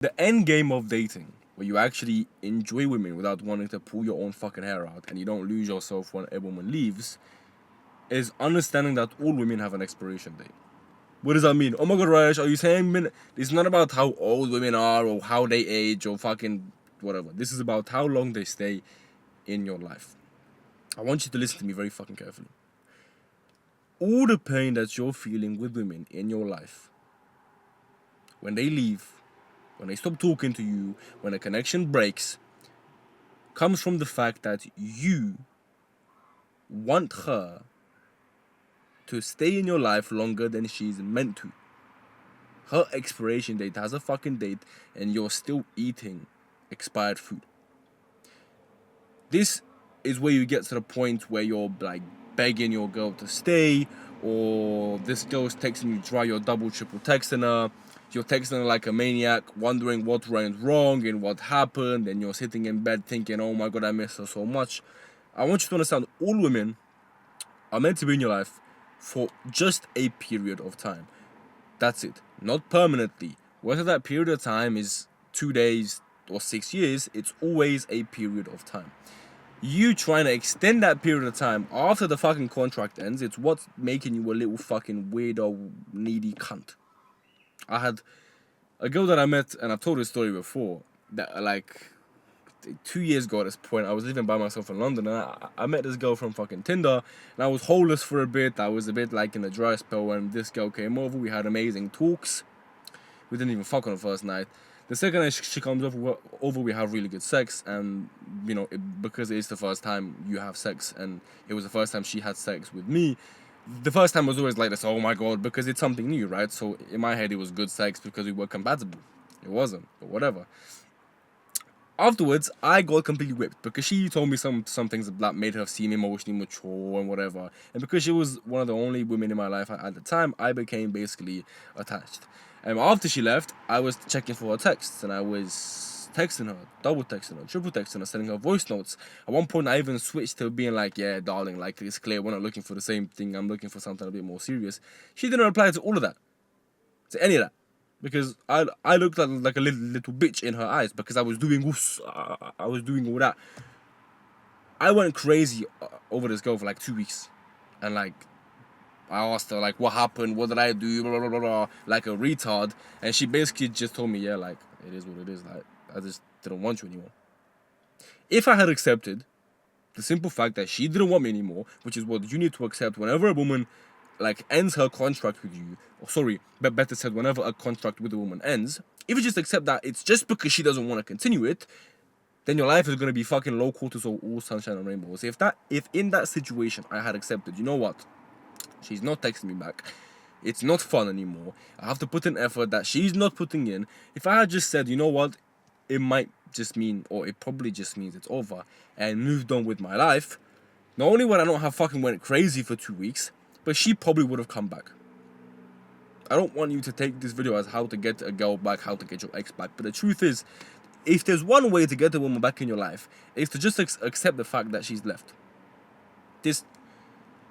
The end game of dating, where you actually enjoy women without wanting to pull your own fucking hair out and you don't lose yourself when a woman leaves, is understanding that all women have an expiration date. What does that mean? Oh my god, Rajesh, are you saying it's not about how old women are or how they age or fucking whatever. This is about how long they stay in your life. I want you to listen to me very fucking carefully. All the pain that you're feeling with women in your life, when they leave, when they stop talking to you, when a connection breaks, comes from the fact that you want her to stay in your life longer than she's meant to. Her expiration date has a fucking date and you're still eating expired food. This is where you get to the point where you're like begging your girl to stay, or this girl's texting you dry, you're double, triple texting her. You're texting her like a maniac, wondering what went wrong and what happened, and you're sitting in bed thinking, oh my god, I miss her so much. I want you to understand, all women are meant to be in your life for just a period of time. That's it. Not permanently. Whether that period of time is 2 days or 6 years, it's always a period of time. You trying to extend that period of time after the fucking contract ends, it's what's making you a little fucking weirdo, needy cunt. I had a girl that I met, and I've told this story before, that like 2 years ago at this point, I was living by myself in London, and I met this girl from fucking Tinder, and I was homeless for a bit. I was a bit like in a dry spell when this girl came over. We had amazing talks. We didn't even fuck on the first night. The second night she comes over, we have really good sex, and you know, because it's the first time you have sex, and it was the first time she had sex with me. The first time was always like this, oh my god, because it's something new, right? So in my head it was good sex because we were compatible. It wasn't, but whatever. Afterwards, I got completely whipped because she told me some things that made her seem emotionally mature and whatever. And because she was one of the only women in my life at the time, I became basically attached. And after she left, I was checking for her texts, and I was texting her, double texting her, triple texting her, sending her voice notes. At one point, I even switched to being like, yeah, darling, like, it's clear we're not looking for the same thing. I'm looking for something a bit more serious. She didn't reply to all of that, to any of that. Because I looked like a little bitch in her eyes because I was doing all that. I went crazy over this girl for like 2 weeks, and like I asked her like what happened, what did I do, blah blah blah blah, like a retard, and she basically just told me, yeah, like it is what it is. Like I just didn't want you anymore. If I had accepted the simple fact that she didn't want me anymore, which is what you need to accept whenever a woman like ends her contract with you, or sorry, but better said, whenever a contract with a woman ends, if you just accept that it's just because she doesn't want to continue it, then your life is gonna be fucking low quarters or all sunshine and rainbows. If in that situation I had accepted, you know what, she's not texting me back, it's not fun anymore, I have to put in effort that she's not putting in. If I had just said, you know what, it might just mean, or it probably just means it's over, and moved on with my life, not only would I not have fucking went crazy for 2 weeks, but she probably would have come back. I don't want you to take this video as how to get a girl back, how to get your ex back, but the truth is, if there's one way to get a woman back in your life, it's to just accept the fact that she's left. This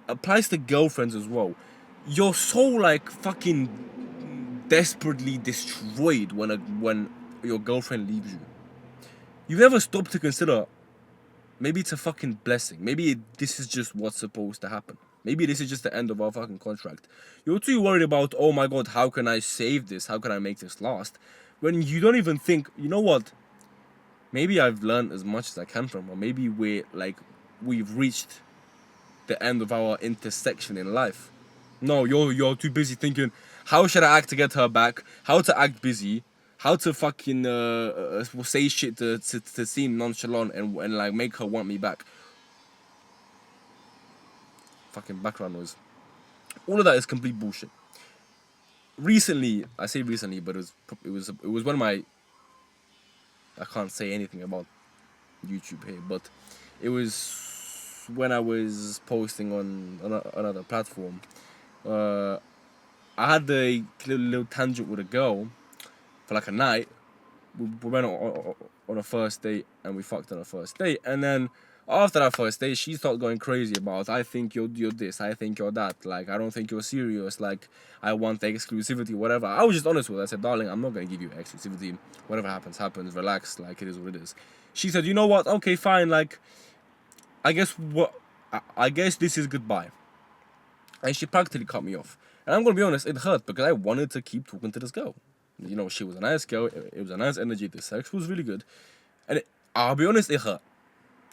applies to girlfriends as well. You're so like fucking desperately destroyed when your girlfriend leaves you. You've never stopped to consider, maybe it's a fucking blessing. Maybe this is just what's supposed to happen. Maybe this is just the end of our fucking contract. You're too worried about, oh my god, how can I save this? How can I make this last? When you don't even think, you know what? Maybe I've learned as much as I can from her. Maybe we've reached the end of our intersection in life. No, you're too busy thinking, how should I act to get her back? How to act busy? How to fucking say shit to seem nonchalant and like make her want me back. Fucking background noise. All of that is complete bullshit. Recently, I say recently, but it was one of my, I can't say anything about YouTube here, but it was when I was posting on another platform. I had the little tangent with a girl for like a night. We went on a first date and we fucked on a first date, and then After that first day, she started going crazy about, I think you're this, I think you're that, like, I don't think you're serious, like, I want the exclusivity, whatever. I was just honest with her. I said, darling, I'm not going to give you exclusivity. Whatever happens, happens. Relax, like, it is what it is. She said, you know what? Okay, fine, like, I guess this is goodbye. And she practically cut me off. And I'm going to be honest, it hurt because I wanted to keep talking to this girl. You know, she was a nice girl. It was a nice energy. The sex was really good. And I'll be honest, it hurt.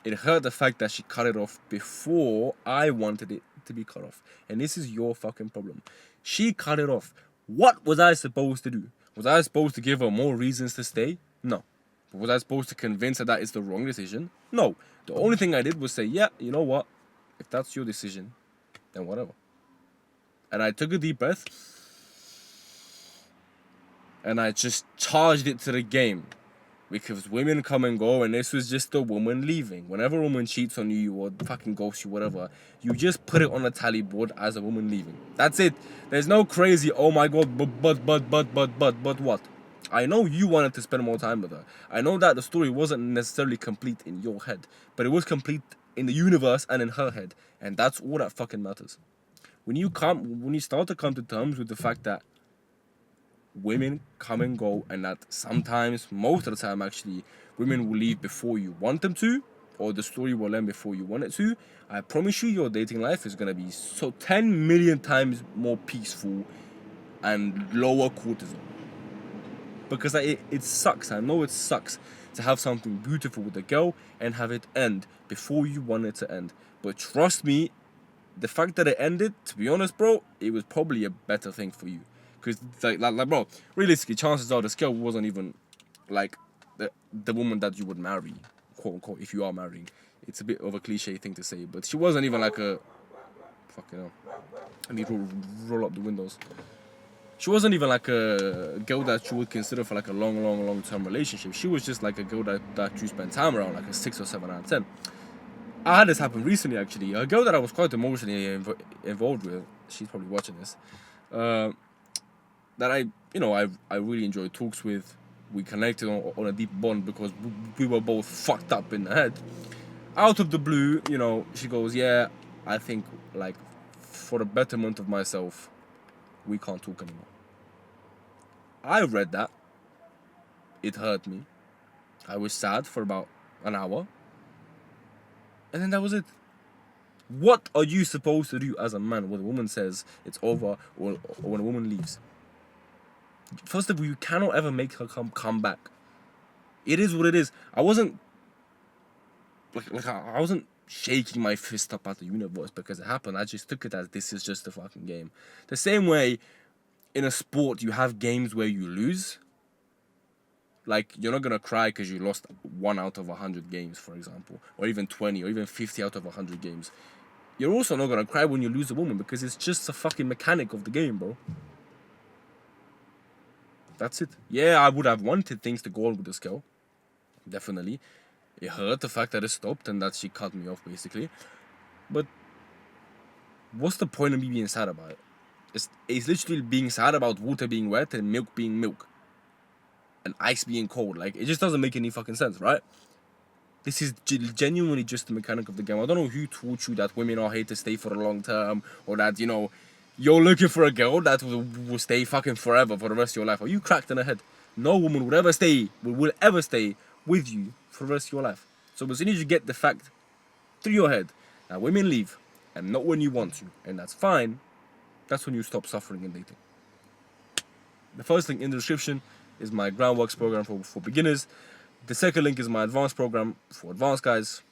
It hurt the fact that she cut it off before I wanted it to be cut off. And this is your fucking problem. She cut it off. What was I supposed to do? Was I supposed to give her more reasons to stay? No. But was I supposed to convince her that it's the wrong decision? No. The only thing I did was say, yeah, you know what? If that's your decision, then whatever. And I took a deep breath. And I just charged it to the game. Because women come and go, and this was just a woman leaving. Whenever a woman cheats on you or fucking ghosts you, whatever, you just put it on a tally board as a woman leaving. That's it. There's no crazy, oh my god, but what? I know you wanted to spend more time with her. I know that the story wasn't necessarily complete in your head, but it was complete in the universe and in her head. And that's all that fucking matters. When you start to come to terms with the fact that women come and go, and that sometimes, most of the time actually, women will leave before you want them to, or the story will end before you want it to, I promise you your dating life is going to be so 10 million times more peaceful and lower cortisol. Because it sucks, I know it sucks to have something beautiful with a girl and have it end before you want it to end. But trust me, the fact that it ended, to be honest, bro, it was probably a better thing for you. Because, like, bro, realistically, chances are this girl wasn't even, like, the woman that you would marry, quote unquote, if you are marrying. It's a bit of a cliche thing to say, but she wasn't even like a, fucking hell, let me roll up the windows. She wasn't even like a girl that you would consider for like a long-term relationship. She was just like a girl that you spend time around, like a 6 or 7 out of 10. I had this happen recently, actually. A girl that I was quite emotionally involved with, she's probably watching this, that I really enjoyed talks with. We connected on a deep bond because we were both fucked up in the head. Out of the blue, she goes, yeah, I think, like, for the betterment of myself, we can't talk anymore. I read that. It hurt me. I was sad for about an hour. And then that was it. What are you supposed to do as a man when a woman says it's over or when a woman leaves? First of all, you cannot ever make her come back. It is what it is. I wasn't I wasn't shaking my fist up at the universe because it happened. I just took it as this is just a fucking game. The same way in a sport you have games where you lose. Like, you're not gonna cry because you lost 1 out of 100 games, for example, or even 20, or even 50 out of 100 games. You're also not gonna cry when you lose a woman because it's just a fucking mechanic of the game, bro. That's it. Yeah, I would have wanted things to go on with this girl. Definitely. It hurt the fact that it stopped and that she cut me off, basically. But what's the point of me being sad about it? It's literally being sad about water being wet and milk being milk. And ice being cold. Like, it just doesn't make any fucking sense, right? This is genuinely just the mechanic of the game. I don't know who taught you that women are here to stay for a long term, or that, you're looking for a girl that will stay fucking forever for the rest of your life. Are you cracked in the head? No woman would ever stay with you for the rest of your life. So as soon as you get the fact through your head that women leave, and not when you want to, and that's fine, that's when you stop suffering in dating. The first link in the description is my groundworks program for beginners. The second link is my advanced program for advanced guys.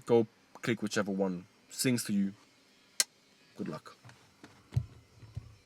Go click whichever one sings to you. Good luck.